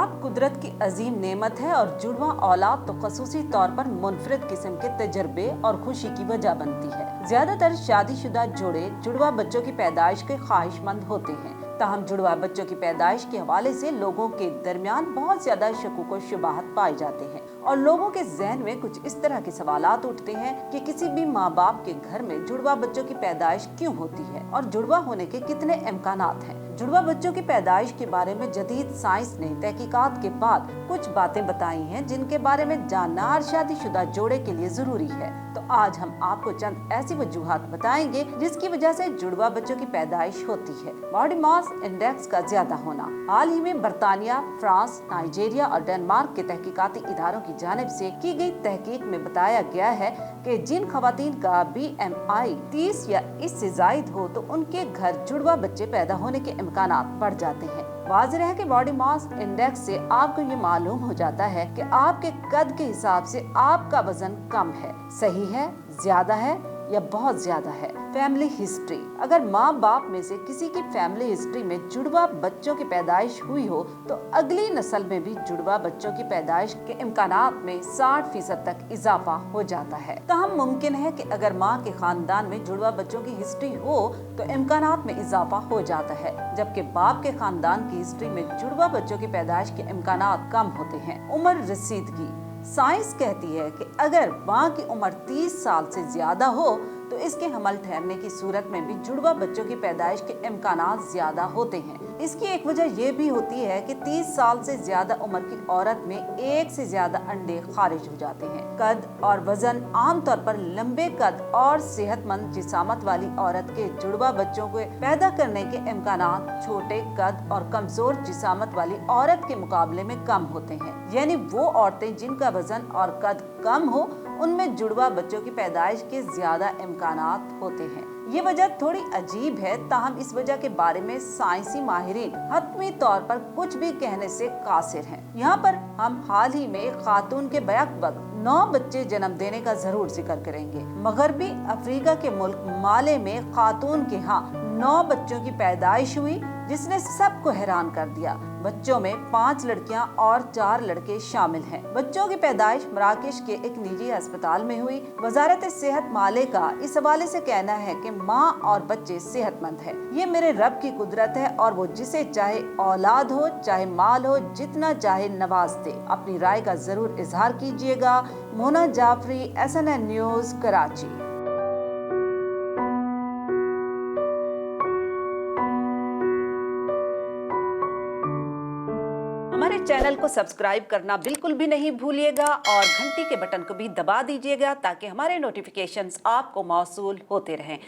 औलाद कुदरत की अजीम नेमत है और जुड़वा औलाद तो खसूसी तौर पर मुनफरिद किस्म के तजर्बे और खुशी की वजह बनती है। ज्यादातर शादीशुदा जोड़े जुड़वा बच्चों की पैदाइश के ख्वाहिशमंद होते हैं। ताहम जुड़वा बच्चों की पैदाइश के हवाले से लोगों के दरमियान बहुत ज्यादा शकूक व शुबहात पाए जाते हैं और लोगों के जहन में कुछ इस तरह के सवालात उठते हैं कि किसी भी माँ बाप के घर में जुड़वा बच्चों की पैदाइश क्यों होती है और जुड़वा होने के कितने इम्कानात हैं। जुड़वा बच्चों की पैदाइश के बारे में जदीद साइंस ने तहकीकात के बाद कुछ बातें बताई हैं जिनके बारे में जानना हर शादीशुदा जोड़े के लिए जरूरी है। तो आज हम आपको चंद ऐसी वजूहात बताएंगे जिसकी वजह से जुड़वा बच्चों की पैदाइश होती है। बॉडी मास इंडेक्स का ज्यादा होना। हाल ही में बरतानिया, फ्रांस, नाइजीरिया और डेनमार्क के तहकीकाती इदारों की जानिब से की गई तहकीक में बताया गया है कि जिन खवातीन का BMI 30 या इससे जायद हो तो उनके घर जुड़वा बच्चे पैदा होने के इम्कानात बढ़ जाते हैं। वाज़ेह है कि बॉडी मास इंडेक्स से आपको ये मालूम हो जाता है कि आपके कद के हिसाब से आपका वजन कम है, सही है, ज्यादा है या बहुत ज्यादा है। Family history. अगर माँ बाप में से किसी की फैमिली हिस्ट्री में जुड़वा बच्चों की पैदाइश हुई हो तो अगली नस्ल में भी जुड़वा बच्चों की पैदाइश के इम्कानात में 60% तक इजाफा हो जाता है। तहम मुमकिन है कि अगर माँ के खानदान में जुड़वा बच्चों की हिस्ट्री हो तो इम्कानात में इजाफा हो जाता है, जबकि बाप के खानदान की हिस्ट्री में जुड़वा बच्चों की पैदाइश के इम्कानात कम होते हैं। उम्र रसीदगी। साइंस कहती है कि अगर माँ की उम्र 30 साल से ज्यादा हो तो इसके हमल ठहरने की सूरत में भी जुड़वा बच्चों की पैदाइश के इम्कानात ज्यादा होते हैं। इसकी एक वजह यह भी होती है कि 30 साल से ज्यादा उम्र की औरत में एक से ज्यादा अंडे खारिज हो जाते हैं। कद और वजन। आमतौर पर लंबे कद और सेहतमंद जिसामत वाली औरत के जुड़वा बच्चों को पैदा करने के इम्कानात छोटे कद और कमजोर जिसामत वाली औरत के मुकाबले में कम होते हैं। यानी वो औरतें जिनका वजन और कद कम हो उनमें जुड़वा बच्चों की पैदाइश के ज्यादा इम्कानात होते हैं। ये वजह थोड़ी अजीब है, ताहम इस वजह के बारे में साइंसी माहिरीन हतमी तौर पर कुछ भी कहने से कासिर हैं। यहाँ पर हम हाल ही में एक खातून के बैक वक्त 9 बच्चे जन्म देने का जरूर जिक्र करेंगे। मगरबी अफ्रीका के मुल्क माले में खातून के यहाँ 9 बच्चों की पैदाइश हुई जिसने सबको हैरान कर दिया। बच्चों में 5 लड़कियां और 4 लड़के शामिल हैं। बच्चों की पैदाइश मराकश के एक निजी अस्पताल में हुई। वजारत सेहत माले का इस हवाले से कहना है कि माँ और बच्चे सेहतमंद हैं। ये मेरे रब की कुदरत है और वो जिसे चाहे औलाद हो चाहे माल हो जितना चाहे नवाज दे। अपनी राय का जरूर इजहार कीजिएगा। Mona Jafri, SNN news, Karachi. हमारे चैनल को सब्सक्राइब करना बिल्कुल भी नहीं भूलिएगा और घंटी के बटन को भी दबा दीजिएगा ताकि हमारे नोटिफिकेशंस आपको मौसूल होते रहें।